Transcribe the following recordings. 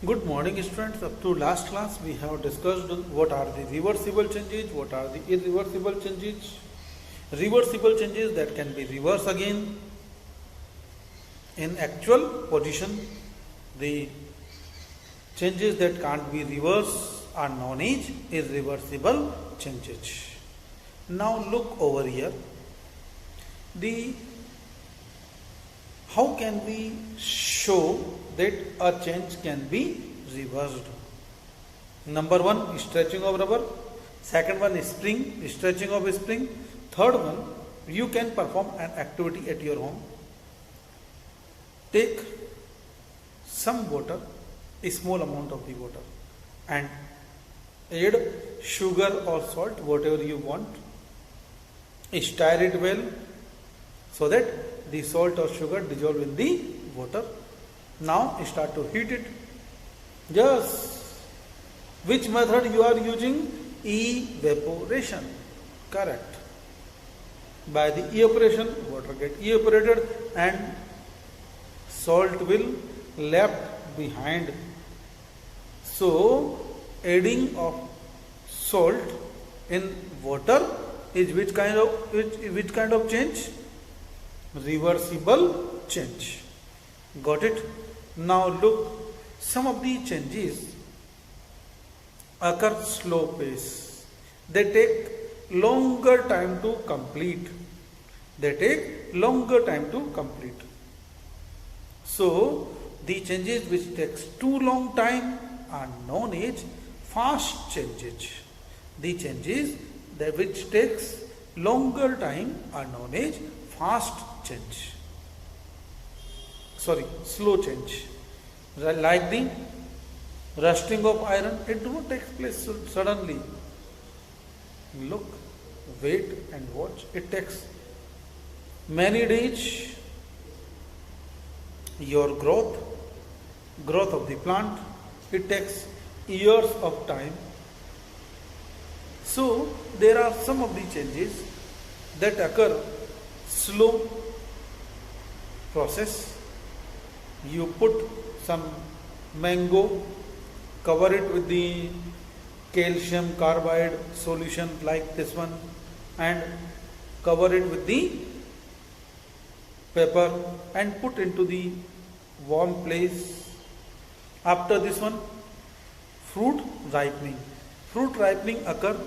Good morning, students. Up to last class, we have discussed what are the reversible changes, what are the irreversible changes. Reversible changes that can be reversed again in actual position. The changes that can't be reversed are known as irreversible changes. Now look over here. How can we show that a change can be reversed? Number one, stretching of rubber. Second one is stretching of spring. Third one, you can perform an activity at your home. Take some water, a small amount of the water, and add sugar or salt, whatever you want. Stir it well so that the salt or sugar dissolve in the water. Now start to heat it. Yes. Which method you are using? Evaporation. Correct. By the evaporation, water get evaporated and salt will left behind. So adding of salt in water is which kind of change? Reversible change. Got it? Now look, some of the changes occur slow pace. They take longer time to complete. So the changes which takes too long time are known as fast changes. The changes that which takes longer time are known as slow change. Like the rusting of iron, it do not take place suddenly. Look, wait and watch. It takes many days. Your growth of the plant, it takes years of time. So there are some of the changes that occur slow process. You put some mango, cover it with the calcium carbide solution like this one, and cover it with the paper and put into the warm place. After this one, fruit ripening occur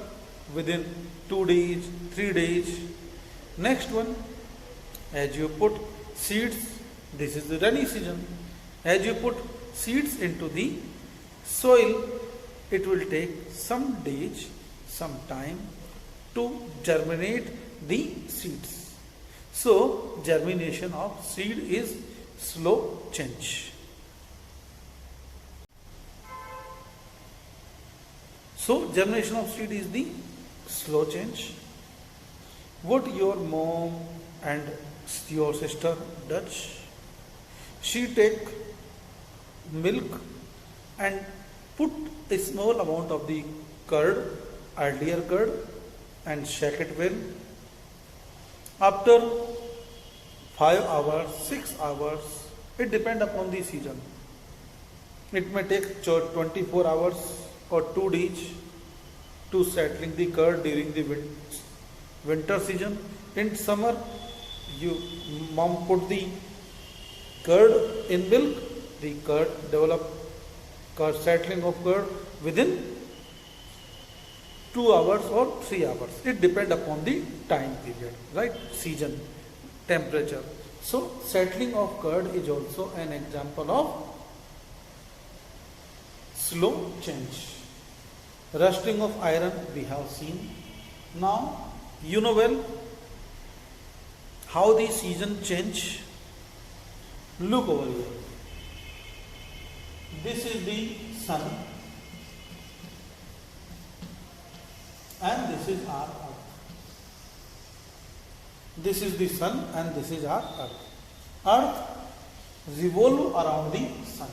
within 2 days, 3 days. Next one, as you put seeds, this is the rainy season. As you put seeds into the soil, it will take some days, some time to germinate the seeds. So, germination of seed is slow change. So, germination of seed is the slow change. What your mom and your sister does, she take milk and put a small amount of the earlier curd, and shake it well. After 5 hours, 6 hours, it depends upon the season. It may take 24 hours or 2 days to settling the curd during the winter season. In summer, mom put the curd in milk, the curd settling of curd within 2 hours or 3 hours. It depends upon the time period, right? Season, temperature. So settling of curd is also an example of slow change. Rusting of iron we have seen. Now you know well how the season change. Look over here. This is the sun and this is our earth. This is the sun and this is our earth. Earth revolve around the sun.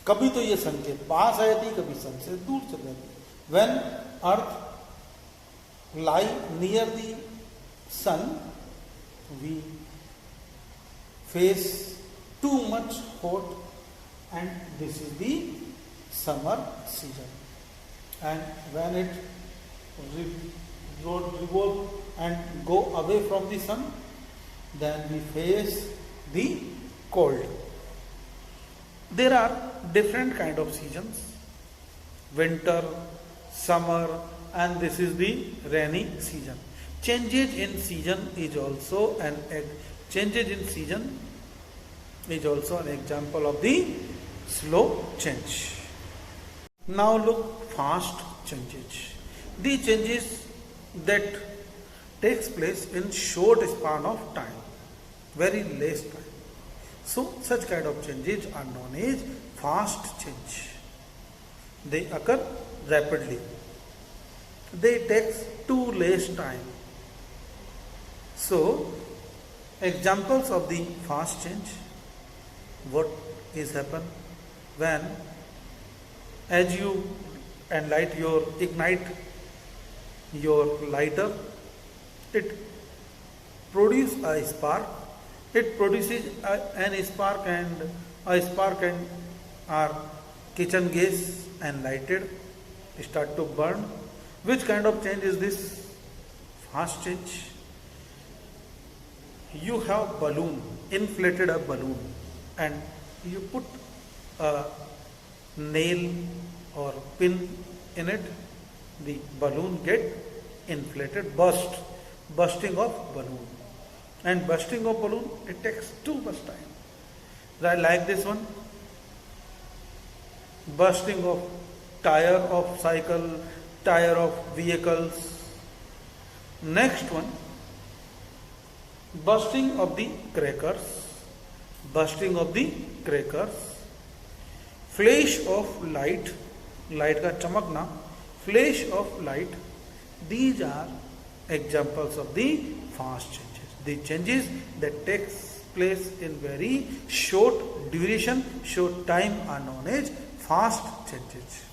कभी तो ये सन के पास आई थी, कभी सन से दूर चली जाती. When earth lie near the sun, we face too much hot, and this is the summer season. And when it revolve and go away from the sun, then we face the cold. There are different kind of seasons: winter, summer, and this is the rainy season. Changes in season is also an changes in season is also an example of the slow change. Now look fast changes. The changes that takes place in short span of time, very less time. So such kind of changes are known as fast change. They occur rapidly. They take too less time. So examples of the fast change, what is happen when as you ignite your lighter, it produces a spark. It produces an spark, and a spark and our kitchen gas and lighted start to burn. Which kind of change is this? Fast change. You have balloon, inflated a balloon, and you put a nail or pin in it, the balloon get inflated, bursting of balloon. And bursting of balloon, it takes too much time. Right, like this one, bursting of tire of cycle, tire of vehicles. Next one, bursting of the crackers, flash of light, light का चमकना, flash of light. These are examples of the fast changes. The changes that takes place in very short duration, short time are known as fast changes.